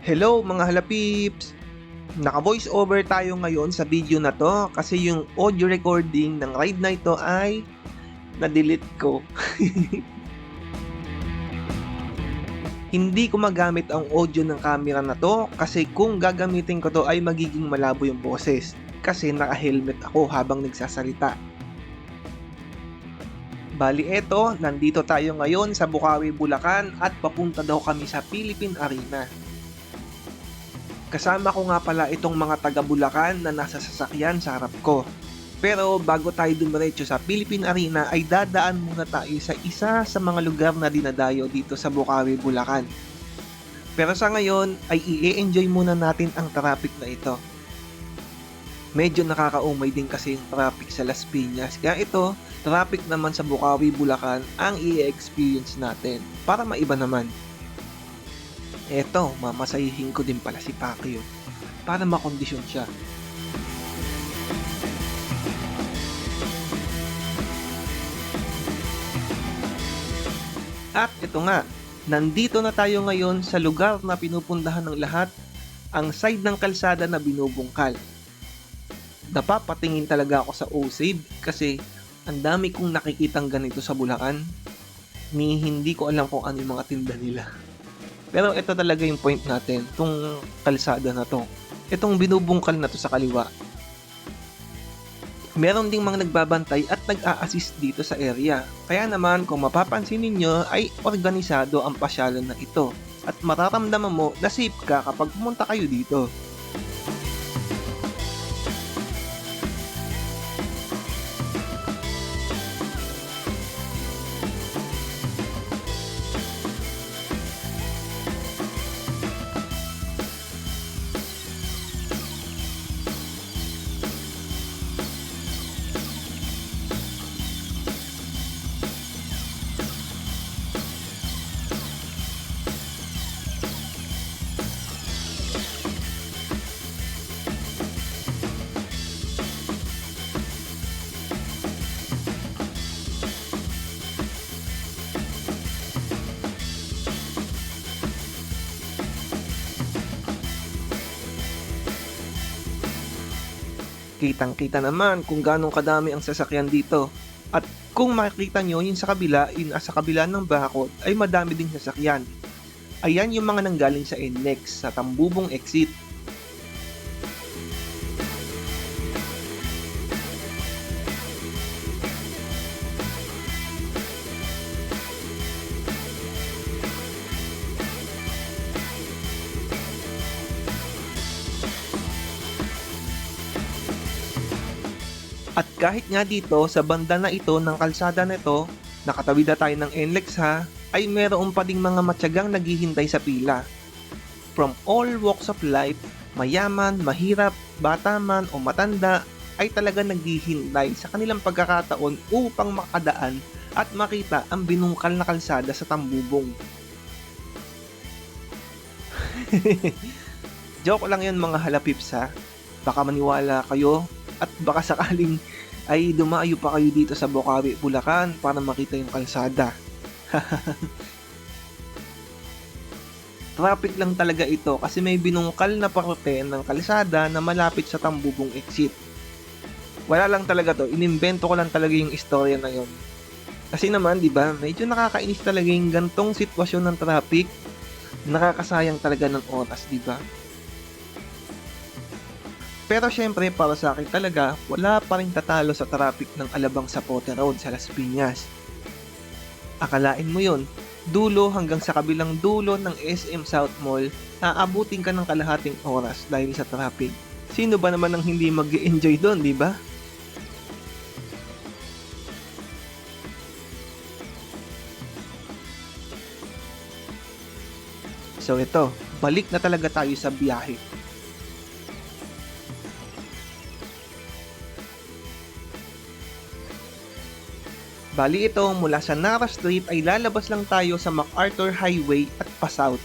Hello mga halapips! Naka-voice over tayo ngayon sa video na to kasi yung audio recording ng ride na ito ay na-delete ko. Hindi ko magamit ang audio ng camera na to kasi kung gagamitin ko to ay magiging malabo yung boses kasi naka-helmet ako habang nagsasalita. Bali eto, nandito tayo ngayon sa Bukawi, Bulacan at papunta daw kami sa Philippine Arena. Kasama ko nga pala itong mga taga Bulacan na nasa sasakyan sa harap ko. Pero bago tayo dumiretso sa Philippine Arena ay dadaan muna tayo sa isa sa mga lugar na dinadayo dito sa Bukawi, Bulacan. Pero sa ngayon ay i-enjoy muna natin ang traffic na ito. Medyo nakakaumay din kasi yung traffic sa Las Piñas. Kaya ito, traffic naman sa Bukawi, Bulacan ang i-experience natin para maiba naman. Eto, mamasahihin ko din pala si Pacquiao para makondisyon siya. At ito nga, nandito na tayo ngayon sa lugar na pinupuntahan ng lahat, ang side ng kalsada na binubungkal. Napapatingin talaga ako sa O-Save kasi ang dami kong nakikitang ganito sa Bulacan. Hindi ko alam kung ano yung mga tinda nila. Pero ito talaga yung point natin, itong kalsada na to. Itong binubungkal na to sa kaliwa. Meron ding mga nagbabantay at nag-a-assist dito sa area. Kaya naman kung mapapansin ninyo ay organisado ang pasyalan na ito. At mararamdaman mo na safe ka kapag pumunta kayo dito. Kitang-kita naman kung ganong kadami ang sasakyan dito. At kung makikita nyo yung sa kabila, yung sa kabila ng bakod ay madami ding sasakyan. Ayan yung mga nanggaling sa NLEX sa Tambubong exit. At kahit nga dito sa banda na ito ng kalsada nito, nakatawid na tayo ng NLEX ha, ay meron pa ding mga matyagang naghihintay sa pila. From all walks of life, mayaman, mahirap, bata man o matanda, ay talaga naghihintay sa kanilang pagkakataon upang makadaan at makita ang binungkal na kalsada sa Tambubong. Joke lang yun mga halapips ha, baka maniwala kayo at baka sakaling ay dumayo pa kayo dito sa Bukawi, Bulacan para makita yung kalsada. Traffic lang talaga ito kasi may binungkal na parte ng kalsada na malapit sa Tambubong exit. Wala lang talaga to, inimbento ko lang talaga yung istorya na yon. Kasi naman, di ba, medyo nakakainis talaga yung gantong sitwasyon ng traffic. Nakakasayang talaga ng oras, di ba? Pero syempre para sa akin talaga, wala pa rin tatalo sa traffic ng Alabang Zapote Road sa Las Piñas. Akalain mo yon, dulo hanggang sa kabilang dulo ng SM South Mall, aabutin ka ng kalahating oras dahil sa traffic. Sino ba naman ang hindi mag-enjoy doon, di ba? So ito, balik na talaga tayo sa biyahe. Bali ito, mula sa Nara Street ay lalabas lang tayo sa MacArthur Highway at pa-south.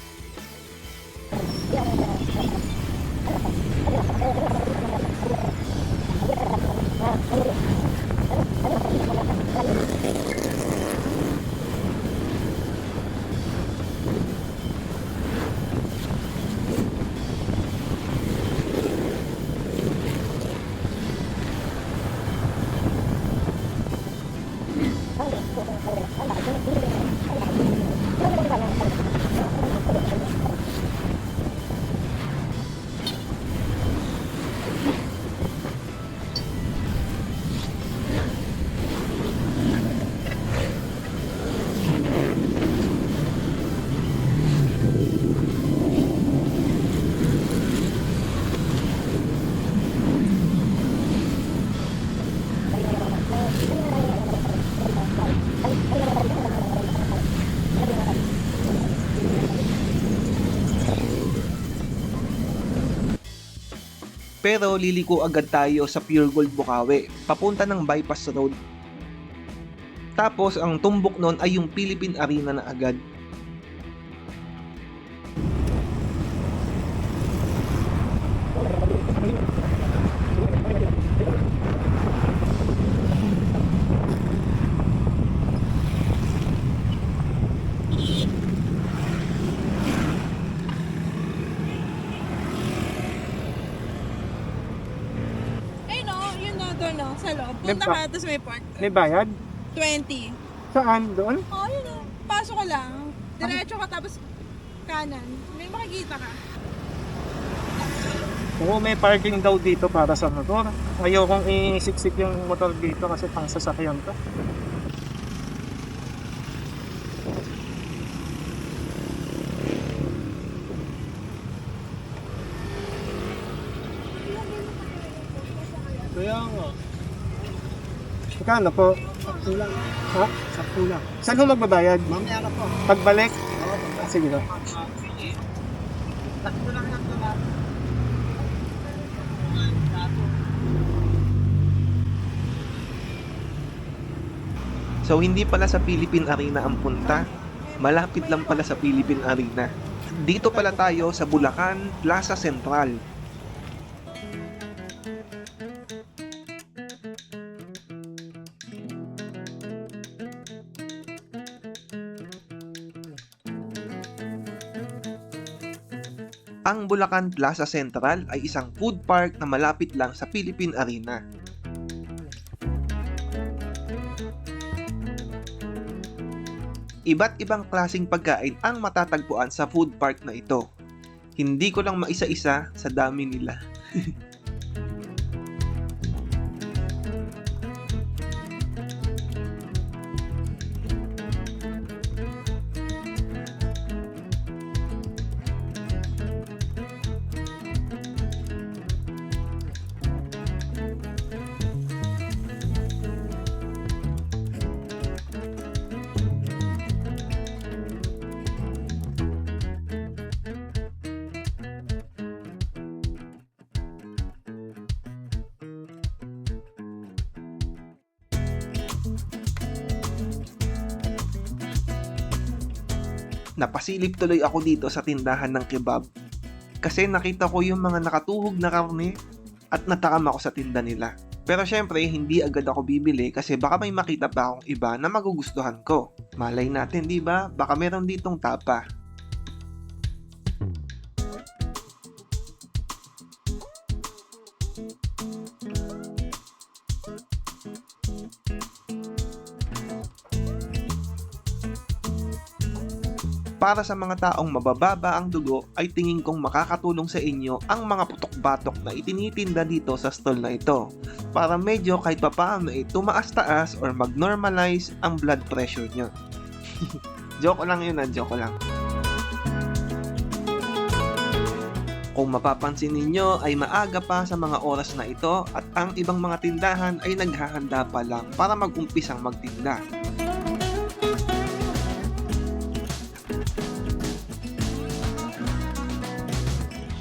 Pero liliko agad tayo sa Pure Gold Bukawi, papunta ng bypass road. Tapos ang tumbok nun ay yung Philippine Arena na agad. Ay no, yun no, doon no, sa loob. Punta May ka, tapos may park. May bayad? 20. Saan? Doon? Oh, yun no. Pasok ka lang. Diretso ka tapos kanan. May makikita ka. Oo, may parking daw dito para sa motor. Ayokong isiksik yung motor dito kasi pang sasakyan to. Kaya nga. Magkano po? Sakto lang. Ha? Sakto lang. Saan ho magbabayad? Mamaya na po. Pagbalik? Oo, Sige na. sakto lang yan na. So hindi pala sa Philippine Arena ang punta, malapit lang pala sa Philippine Arena. Dito pala tayo sa Bulacan, Plaza Central. Ang Bulacan Plaza Central ay isang food park na malapit lang sa Philippine Arena. Iba't ibang klaseng pagkain ang matatagpuan sa food park na ito. Hindi ko lang maisa-isa sa dami nila. Napasilip tuloy ako dito sa tindahan ng kebab kasi nakita ko yung mga nakatuhog na karne at natakam ako sa tinda nila. Pero syempre, hindi agad ako bibili kasi baka may makita pa akong iba na magugustuhan ko. Malay natin, di ba? Baka meron ditong tapa. Para sa mga taong mabababa ang dugo ay tingin kong makakatulong sa inyo ang mga putok-batok na itinitinda dito sa stall na ito para medyo kahit papaano tumaas-taas or mag-normalize ang blood pressure nyo. Joke lang yun, joke lang. Kung mapapansin ninyo ay maaga pa sa mga oras na ito at ang ibang mga tindahan ay naghahanda pa lang para mag-umpisang magtinda.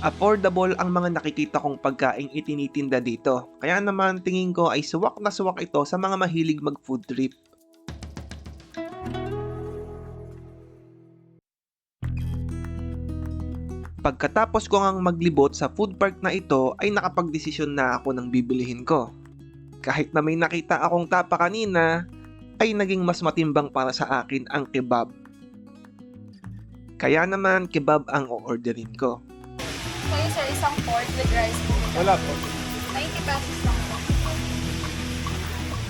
Affordable ang mga nakikita kong pagkaing itinitinda dito. Kaya naman tingin ko ay suwak na suwak ito sa mga mahilig mag-food trip. Pagkatapos ko ngang maglibot sa food park na ito ay nakapagdesisyon na ako ng bibilihin ko. Kahit na may nakita akong tapa kanina, ay naging mas matimbang para sa akin ang kebab. Kaya naman kebab ang o-orderin ko. Kayo sir, isang pork with rice po. Wala po. 90 pesos lang po.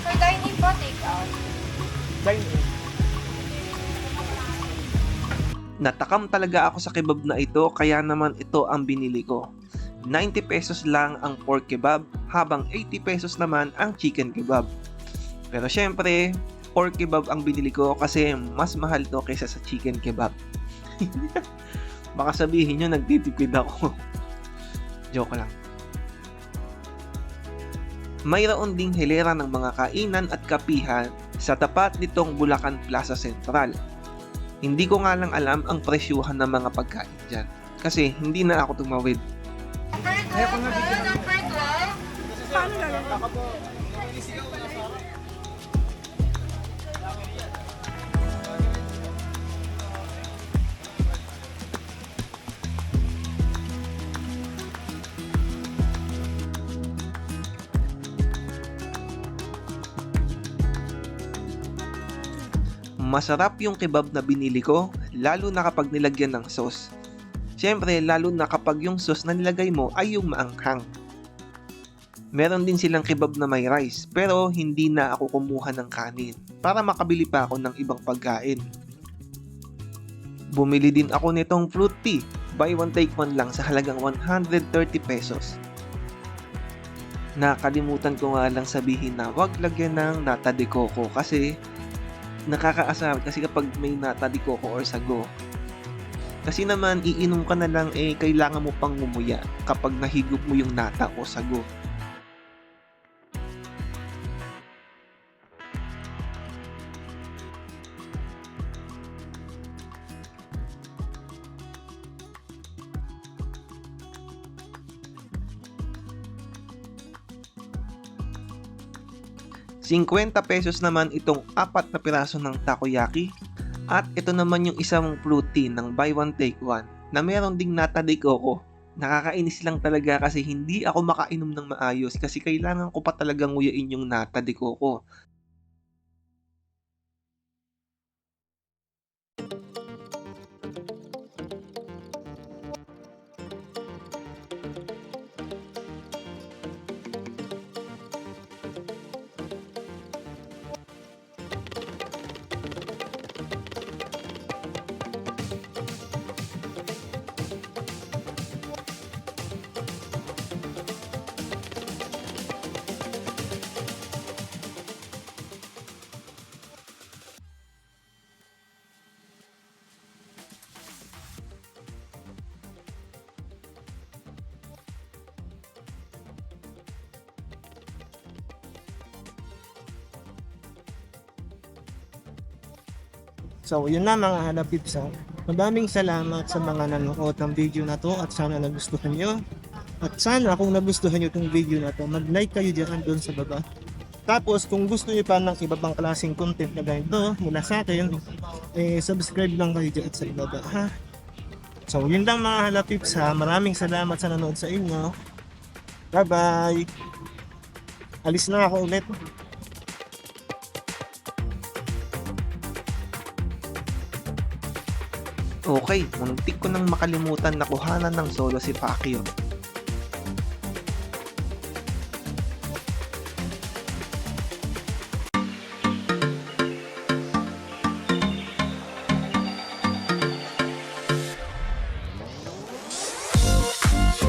For dining po, take out. Dine-in. Natakam talaga ako sa kebab na ito kaya naman ito ang binili ko. 90 pesos lang ang pork kebab habang 80 pesos naman ang chicken kebab. Pero syempre, pork kebab ang binili ko kasi mas mahal to kaysa sa chicken kebab. Baka sabihin nyo nagtitipid ako. Joke lang. Mayroon ding hilera ng mga kainan at kapihan sa tapat nitong Bulacan Plaza Central. Hindi ko nga lang alam ang presyuhan ng mga pagkain dyan. Kasi hindi na ako tumawid. Number 2, number 2. Ano gagawin? Masarap yung kebab na binili ko, lalo na kapag nilagyan ng sauce. Siyempre, lalo na kapag yung sauce na nilagay mo ay yung maanghang. Meron din silang kebab na may rice, pero hindi na ako kumuha ng kanin para makabili pa ako ng ibang pagkain. Bumili din ako nitong fruit tea, buy one take one lang sa halagang 130 pesos. Nakalimutan ko nga lang sabihin na wag lagyan ng nata de coco kasi nakakaasar kasi kapag may nata de coco or sago. Kasi naman iinom ka na lang kailangan mo pang ngumuya kapag nahigop mo yung nata o sago. ₱50 pesos naman itong 4 na piraso ng takoyaki at ito naman yung isang fruit tea ng buy one take one na meron ding nata de coco. Nakakainis lang talaga kasi hindi ako makainom ng maayos kasi kailangan ko pa talagang nguyain yung nata de coco. So, yun na mga halapipsa. Maraming salamat sa mga nanonood ng video na to at sana nagustuhan nyo. At sana kung nagustuhan nyo itong video na to, mag-like kayo dyan doon sa baba. Tapos kung gusto nyo pa ng iba pang klaseng content na ganito mula sa akin, subscribe lang kayo dyan sa ibaba ha. So, yun lang mga halapipsa. Maraming salamat sa nanonood sa inyo. Bye-bye! Alis na ako ulit. Okay, muntik ko nang makalimutan na kuhanan ng solo si Pacquiao.